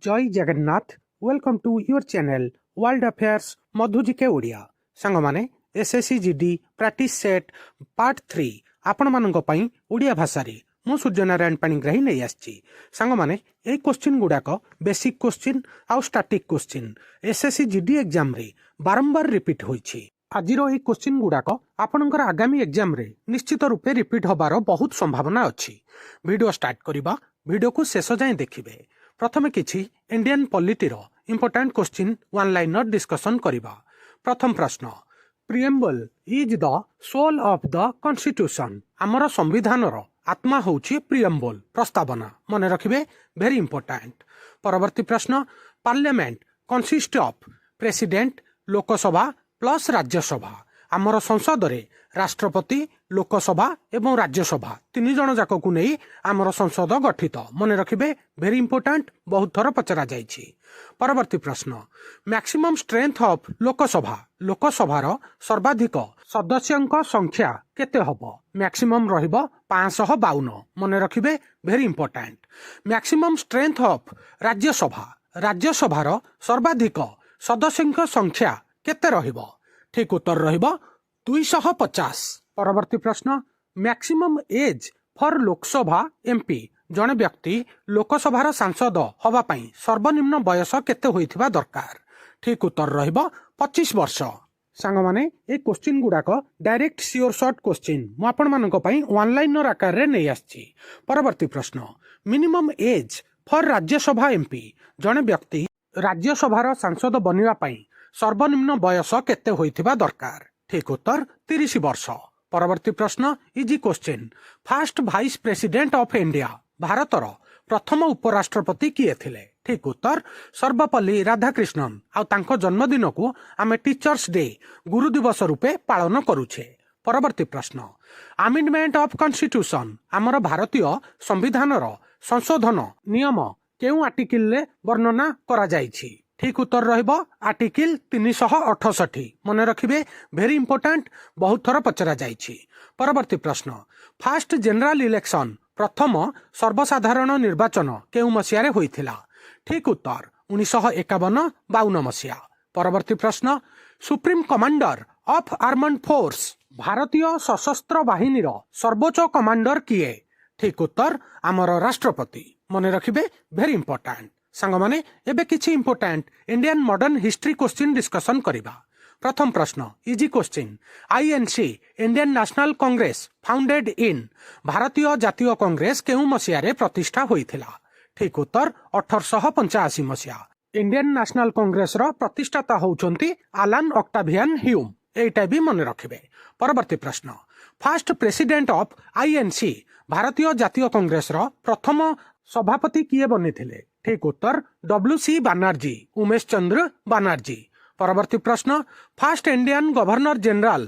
जय Jagannath welcome to your channel world affairs मधुजिके ओडिया सांग माने SSC GD practice set part 3 आपण मानक पई ओडिया भाषा रे मु सूर्यनारायण पाणिग्राही नै आछि सांग माने ए क्वेश्चन गुडाक बेसिक क्वेश्चन आ static question SSC GD exam रे बारंबार रिपीट होइछि आजिर ए क्वेश्चन गुडाक आपणकर आगामी एग्जाम रे निश्चित रूपे रिपीट होबार बहुत संभावना अछि वीडियो स्टार्ट करिबा वीडियो को शेष जाय देखिबे प्रथमे किछि इंडियन पॉलिटीर important question one liner discussion करिबा प्रथम प्रश्न preamble is the soul of the constitution आमर संविधान आत्मा होउछि प्रिएम्बल प्रस्तावना मने रखिबे वेरी इंपोर्टेंट परवर्ती प्रश्न parliament consist of president Lok Sabha plus Rajya Sabha आमर संसद रे राष्ट्रपति लोकसभा एवं राज्यसभा तीन जन जाक को नहीं आमर संसद गठित मने रखिबे वेरी इंपोर्टेंट बहुत थर पचरा जाइछि परवर्ती प्रश्न मैक्सिमम स्ट्रेंथ ऑफ लोकसभा लोकसभार सर्वाधिक सदस्यंक संख्या केते हबो मैक्सिमम रहिबो 552 मने रखिबे very important maximum strength of Rajya Sabha राज्यसभार सर्वाधिक सदस्यंक संख्या केते रहिबो ठीक उत्तर रहिबो 250 परवर्ती प्रश्न maximum age for Lok Sabha MP जने व्यक्ति लोकसभार सांसद हवा पई सर्वनिम्न बयस केते होइथिबा दरकार ठीक उत्तर रहिबो 25 वर्ष सांग माने ए क्वेश्चन गुडाक डायरेक्ट श्योर शॉर्ट क्वेश्चन मु आपण मानक पई वन लाइनर आकार रे नै आछि परवर्ती प्रश्न minimum age for Rajya Sabha MP जने व्यक्ति राज्यसभार सांसद बनिवा पई सर्वनिम्न बयस केते होइथिबा दरकार ठीक उत्तर 30 वर्ष परवर्ती प्रश्न easy question first vice president of India भारतर प्रथम उपराष्ट्रपति किए थिले ठीक उत्तर सर्वपल्ली राधाकृष्णन आ तांको जन्मदिन को आमे टीचर्स डे गुरु दिवस रूपे पालन करूछे परवर्ती प्रश्न अमेंडमेंट ऑफ कॉन्स्टिट्यूशन आमर भारतीय संविधान संशोधन नियम केउ आर्टिकल ले वर्णना करा जाइछि ठीक उत्तर रहिबो आर्टिकल 368 मने रखिबे वेरी इंपोर्टेंट बहुत थर पचरा जाइछि परवर्ती प्रश्न फास्ट जनरल इलेक्शन प्रथम सर्वसाधारण निर्वाचन केउ मसियारे होइथिला ठीक उत्तर 1951-52 मसिया परवर्ती प्रश्न supreme commander of armed force भारतीय सशस्त्र बाहिनीर सर्वोच्च कमांडर किए ठीक उत्तर आमर राष्ट्रपति मने रखिबे वेरी इंपोर्टेंट सांग माने एबे किछि important Indian modern history question discussion करिबा प्रथम प्रश्न easy question INC Indian national Congress founded in भारतीय जातीय कांग्रेस केउ मसियारे प्रतिष्ठा होइथिला ठीक उत्तर 1885 मसिया इंडियन नेशनल कांग्रेस रो प्रतिष्ठाता होउचंती आलन ऑक्टावियन ह्यूम एटा भी मन रखिबे परवर्ती प्रश्न फास्ट प्रेसिडेंट ऑफ आईएनसी भारतीय जातीय कांग्रेस रो प्रथम सभापति किए बनिथिले ठीक उत्तर WC बनर्जी उमेश चंद्र बनर्जी परवर्ती प्रश्न फास्ट इंडियन गवर्नर जनरल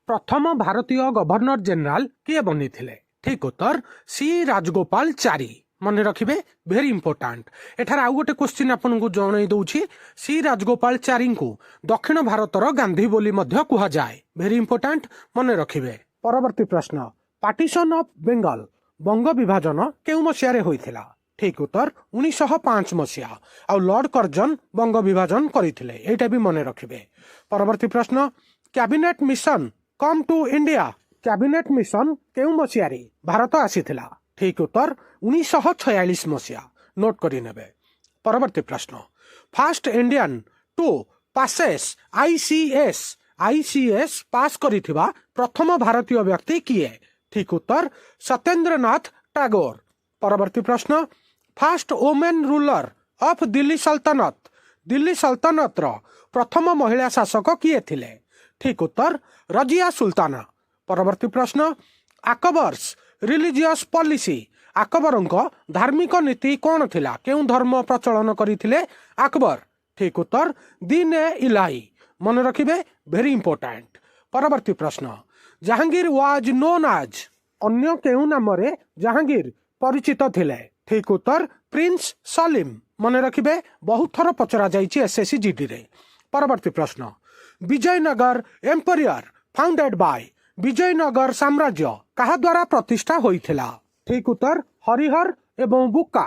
प्रथम भारतीय गवर्नर जनरल किए बनिथिले ठीक उत्तर सी राजगोपालचारी मन रखिबे वेरी इंपोर्टेंट एठार आउ गोटे क्वेश्चन आपन को जणै दउछि सी राजगोपालचारी को दक्षिण भारतर गांधी बोली मध्य कुहा जाय वेरी इंपोर्टेंट मन रखिबे परवर्ती प्रश्न पार्टीशन ऑफ बेंगल बंग विभाजन केउ मसियारे होइथिला ठीक उत्तर 1905 मसिया आ लॉर्ड कर्जन बंग विभाजन करिथिले एटा भी मने रखिबे परवर्ती प्रश्न cabinet mission come to India cabinet mission केउ मसियारे भारत आसीथिला ठीक उत्तर 1946 मसिया नोट करि नेबे परवर्ती प्रश्न first Indian to passes ICS pass करिथिबा प्रथम भारतीय व्यक्ति किए ठीक उत्तर सत्येंद्रनाथ टैगोर परवर्ती प्रश्न fast women ruler of Delhi सल्तनत रो प्रथम महिला शासक किए थिले ठीक उत्तर रजिया सुल्ताना परवर्ती प्रश्न अकबर्स रिलीजियस पॉलिसी अकबरंको धार्मिक नीति कौन थिला केउ धर्म प्रचलन करिथिले अकबर ठीक उत्तर दीन ए इलाही मन रखिबे वेरी इंपोर्टेंट परवर्ती प्रश्न जहांगीर वाज नोन आज अन्य केउ नाम रे जहांगीर परिचित थिले ठीक उत्तर प्रिंस सलीम मन रखिबे बहुत थर पचरा जाइछि एसएससी जीडी रे परवर्ती प्रश्न Vijayanagar empire founded by Vijayanagar साम्राज्य कहा द्वारा प्रतिष्ठा होइथिला ठीक उत्तर हरिहर एवं बुक्का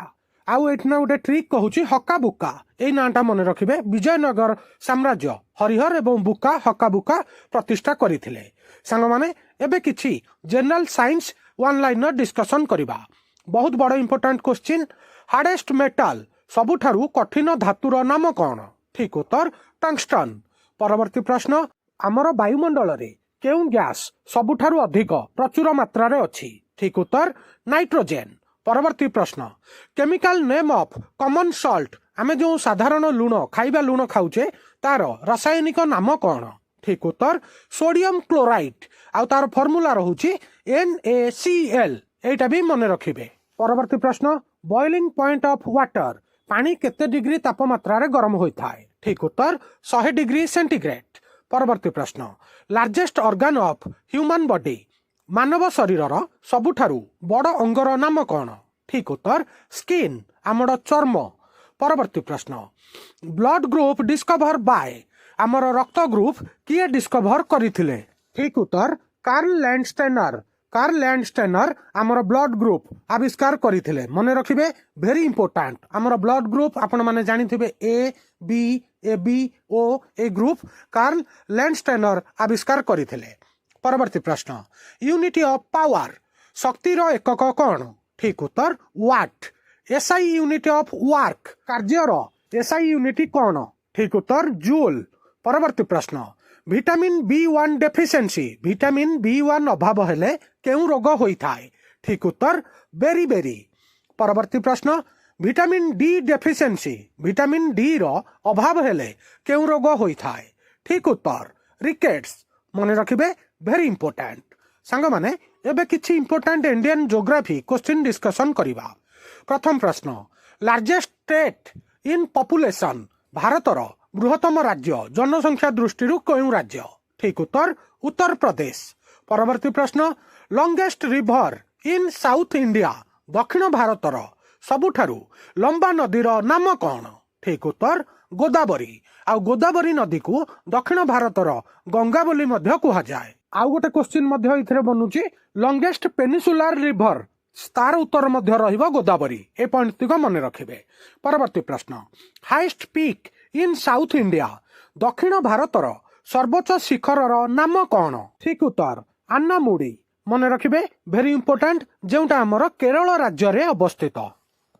आउ एठना गोटे ट्रिक कहूची हक्का बुक्का एई नाटा मन रखिबे विजयनगर साम्राज्य हरिहर एवं बुक्का हक्का बुक्का प्रतिष्ठा करथिले सांग माने एबे किछि general science one liner discussion करिबा बहुत बड़ इंपोर्टेंट क्वेश्चन हार्डेस्ट मेटल सबुठारु कठिन धातुर नाम कौन ठीक उत्तर टंगस्टन परवर्ती प्रश्न आमर वायुमंडल रे केउं गैस सबुठारु अधिक प्रचुर मात्रा रे अछि ठीक उत्तर नाइट्रोजेन परवर्ती प्रश्न chemical name of common salt आमे जो साधारण लुण खाइबा लुण खाउचे तार रासायनिक नाम कौन ठीक उत्तर सोडियम क्लोराइड आउ तार फॉर्मूला रहुची NaCl एटा भी मन रखिबे परवर्ती प्रश्न बॉइलिंग पॉइंट ऑफ वाटर पानी केते डिग्री तापमात्रा रे गरम होइथाय ठीक उत्तर 100 डिग्री सेंटीग्रेड परवर्ती प्रश्न largest organ of human body मानव शरीरर सबुठारु बड़ अंगर नाम कौन ठीक उत्तर स्किन आमर चर्म परवर्ती प्रश्न ब्लड ग्रुप डिस्कवर बाय आमर रक्त ग्रुप किए डिस्कवर करथिले ठीक उत्तर कार्ल लैंडस्टेनर आमर ब्लड ग्रुप आविष्कार करथिले मने रखिबे वेरी इंपोर्टेंट आमर ब्लड ग्रुप आपण माने जानिथिबे AB O ए ग्रुप कार्ल लैंडस्टेनर आविष्कार करथिले परवर्ती प्रश्न यूनिटी ऑफ पावर शक्तिर एकक कौन ठीक उत्तर वाट SI unit of work career SI unit कौन ठीक उत्तर जूल परवर्ती प्रश्न vitamin B1 deficiency vitamin B1 अभाव हेले केउ रोग होइथाय ठीक उत्तर बेरी बेरी परवर्ती प्रश्न vitamin D deficiency vitamin D रो अभाव हेले केउ रोग होइथाय ठीक उत्तर रिकेट्स मने रखिबे वेरी इंपोर्टेंट सांग माने एबे किछि important Indian geography question discussion करिबा प्रथम प्रश्न लार्जेस्ट स्टेट इन पॉपुलेशन भारतर बृहत्तम राज्य जनसंख्या दृष्टि केउं राज्य ठीक उत्तर उत्तर प्रदेश परवर्ती प्रश्न longest river in south India दक्षिण भारतर सबुठारु लंबा नदीर नाम कौन ठीक उत्तर गोदावरी आ गोदावरी नदी को दक्षिण भारतर गंगा बोली मध्य कुहा जाए आउ गोटे क्वेश्चन मध्य इथिरे बनुची लॉन्गेस्ट पेनिसुलार रिवर तार उत्तर मध्य रहिबो गोदावरी ए पॉइंट तिक मन रखिबे परवर्ती प्रश्न highest peak in south India दक्षिण भारतर सर्वोच्च शिखरर नाम कौन ठीक उत्तर आन्नामुडी मन रखिबे वेरी इंपोर्टेंट जेउटा हमर केरल राज्य रे अवस्थित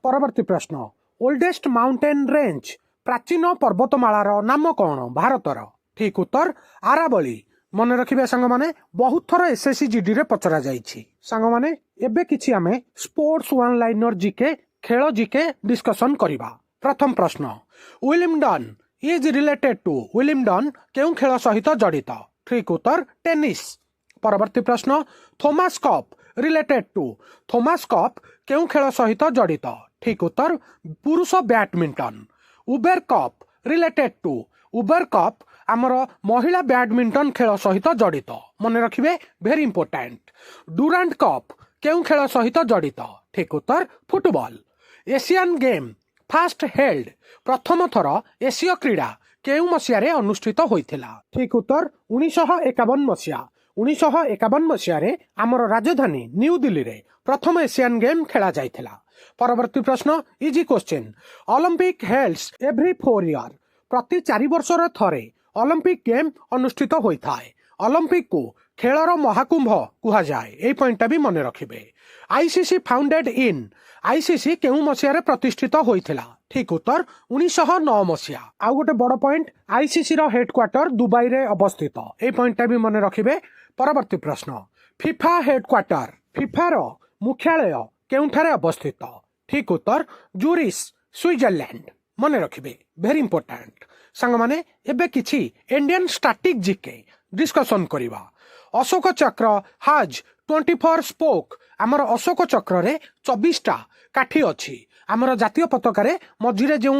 परवर्ती प्रश्न ओल्डेस्ट माउंटेन रेंज प्राचीन पर्वतमालार नाम कौन भारतर ठीक उत्तर आरावली मन रखिबे सांग माने बहुत थर SSCGD रे पचरा जाइछि सांग माने एबे किछि आमे स्पोर्ट्स वन लाइनर जीके खेल जीके डिस्कशन करिबा प्रथम प्रश्न विलिमडन इज रिलेटेड टू विलिमडन केउं खेल सहित जड़ित ठीक उत्तर टेनिस परवर्ती प्रश्न Thomas cup related to Thomas cup केउं खेल सहित जड़ित ठीक उत्तर पुरुष badminton Uber cup related to Uber cup आमर महिला बैडमिंटन खेल सहित जड़ित मन रखिबे वेरी इंपोर्टेंट डुरांट कप केउं खेल सहित जड़ित ठीक उत्तर football Asian game fast held प्रथम थर एशिया क्रीड़ा केउं मसियारे अनुष्ठित होइथिला ठीक उत्तर 1951 मसिया 1951 मसियारे आमर राजधानी न्यू दिल्ली रे प्रथम एशियन गेम खेला जाइथिला परवर्ती प्रश्न easy question Olympic helds every 4 year प्रति 4 वर्षर थरे ओलंपिक गेम अनुष्ठित होइथाय ओलंपिक को खेलर महाकुंभ कुहा जाए ए पॉइंट भी मन रखिबे आईसीसी फाउंडेड इन आईसीसी केउं मसियारे प्रतिष्ठित होइथिला ठीक उत्तर 1909 मसिया आउ गोटे बड़ पॉइंट आईसीसी रो हेडक्वार्टर दुबई रे अवस्थित ए पॉइंट भी मन रखिबे परवर्ती प्रश्न फीफा हेडक्वार्टर फीफा रो मुख्यालय केउंठारे अवस्थित ठीक उत्तर जूरिच स्विट्जरलैंड मन रखिबे वेरी इंपोर्टेंट सांग माने एबे किछि इंडियन स्टैटिक जीके डिस्कशन करिवा अशोक चक्र हाज 24 स्पोक आमर अशोक चक्र रे 24टा काठी अछि आमर जातीय पताका रे मझिरे जो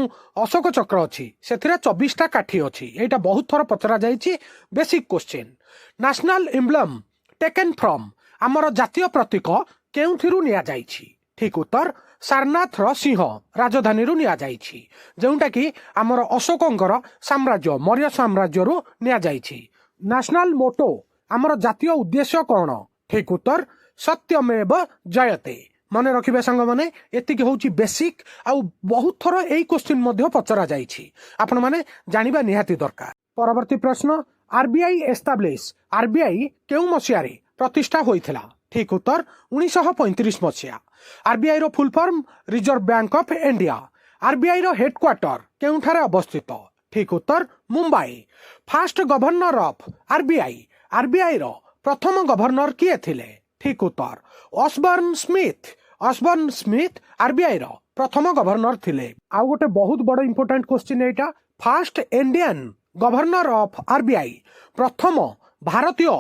अशोक चक्र अछि सेथिरे 24टा काठी अछि एटा बहुत थर पचरा जाइछि basic question national emblem taken from आमर जातीय प्रतीक केउंथिरु निया जाइछि ठीक उत्तर सारनाथ रो सिंह राजधानी रु निया जाइछि जेउटा कि आमर अशोकंकर साम्राज्य मौर्य साम्राज्य रु निया जाइछि नेशनल मोटो आमर जातीय उद्देश्य कौन ठीक उत्तर सत्यमेव जयते मन रखिबे सांग माने एतिकी होची बेसिक आउ बहुत थर एई क्वेश्चन मध्ये पचरा जाईछि आपण माने जानिबा निहाती दरकार। परवर्ती प्रश्न आरबीआई एस्टाब्लिश आरबीआई केउ मसिया रे प्रतिष्ठा होइथिला? ठीक उत्तर 1935 मसिया। आरबीआई रो full form Reserve Bank of India. RBI रो हेडक्वार्टर केउठारे अवस्थित? ठीक उत्तर Mumbai. First governor of RBI RBI रो प्रथम गवर्नर किए थिले? ठीक उत्तर Osborne Smith. Osborne Smith RBI रो प्रथम गवर्नर थिले। आउ गोटे बहुत बड़ इंपोर्टेंट क्वेश्चन एटा first Indian governor of RBI प्रथम भारतीय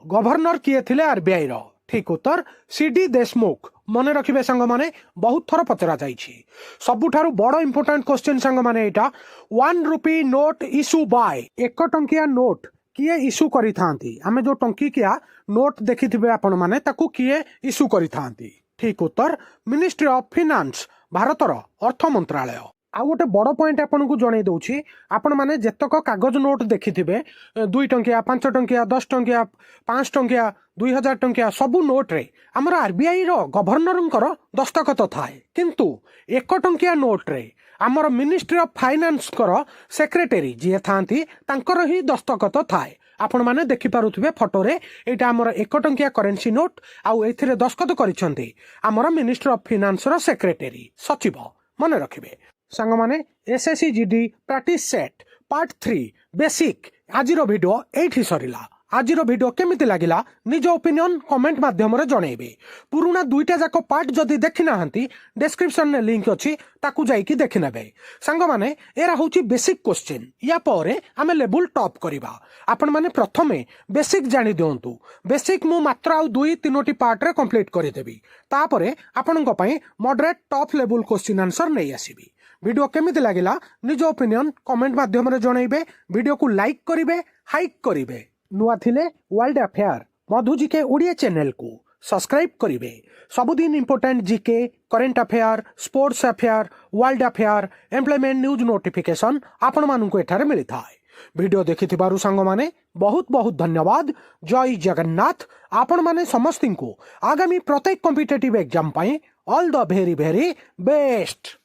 गवर्नर किए थिले आरबीआई रो? ठीक उत्तर सीडी देशमुख। मन रखिबे सांग माने बहुत थर पचरा जाईछि। सबुठारु बड़ इंपोर्टेंट क्वेश्चन सांग माने एटा 1 रुपी नोट इश्यू बाय 1 टंकिया नोट किए इश्यू करि थांती? आमे जो टंकिया नोट देखिथिबे आपण माने ताकू किए इश्यू करि थांती? ठीक उत्तर मिनिस्ट्री ऑफ फाइनेंस भारतर अर्थ मंत्रालय। आउ गोटे बड़ पॉइंट आपन को जणै दउछि आपण माने जेतक कागज नोट देखिथिबे 2 टंकिया 5 टंकिया 10 टंकिया 5 टंकिया 2000 टंकिया सबु नोट रे हमर आरबीआई रो गवर्नरंकर दस्तखत थाए किंतु 1 टंकिया नोट रे हमर मिनिस्ट्री ऑफ फाइनेंस कर सेक्रेटरी जे थांती तांकर ही दस्तखत थाए। आपण माने देखि पारुथिबे फोटो रे एटा हमर 1 टंकिया करेंसी नोट आउ एथिरे दस्तखत करिसंती हमर मिनिस्ट्री ऑफ फाइनेंस रो सेक्रेटरी सचिव। मन रखिबे सांग माने SSC GD practice set part 3 basic आजिर वीडियो एठी सरिला। आजिर वीडियो केमिति लागिला निज ओपिनियन कमेंट माध्यम रे जणैबे। पुरुना दुईटा जाक पार्ट जदी देखि नाहंती डिस्क्रिप्शन ने लिंक अछि ताकू जाईकी देखि नेबे। सांग माने एरा होची बेसिक क्वेश्चन या परे आमे लेवल टॉप करिबा। आपण माने प्रथमे बेसिक जानि दियंतु। बेसिक मु मात्र आउ 2-3टी पार्ट रे कंप्लीट करि देबी तापरे आपनक पई moderate top level question answer नै आसीबी। वीडियो केमिति लागिला निज ओपिनियन कमेंट माध्यम रे जणैबे। वीडियो को लाइक करिवे हाइक करिवे। नुआ थिले वर्ल्ड अफेयर मधु जीके ओडिया चैनल को सब्सक्राइब करिवे। सबुदिन important GK current affair sports affair world affair employment news notification आपण मानू एठारे मिली थाए। वीडियो देखिथिबारु सांग माने बहुत बहुत धन्यवाद। जय जगन्नाथ। आपण माने समस्तिंको आगामी प्रत्येक कॉम्पिटिटिव एग्जाम पाए all the very very best.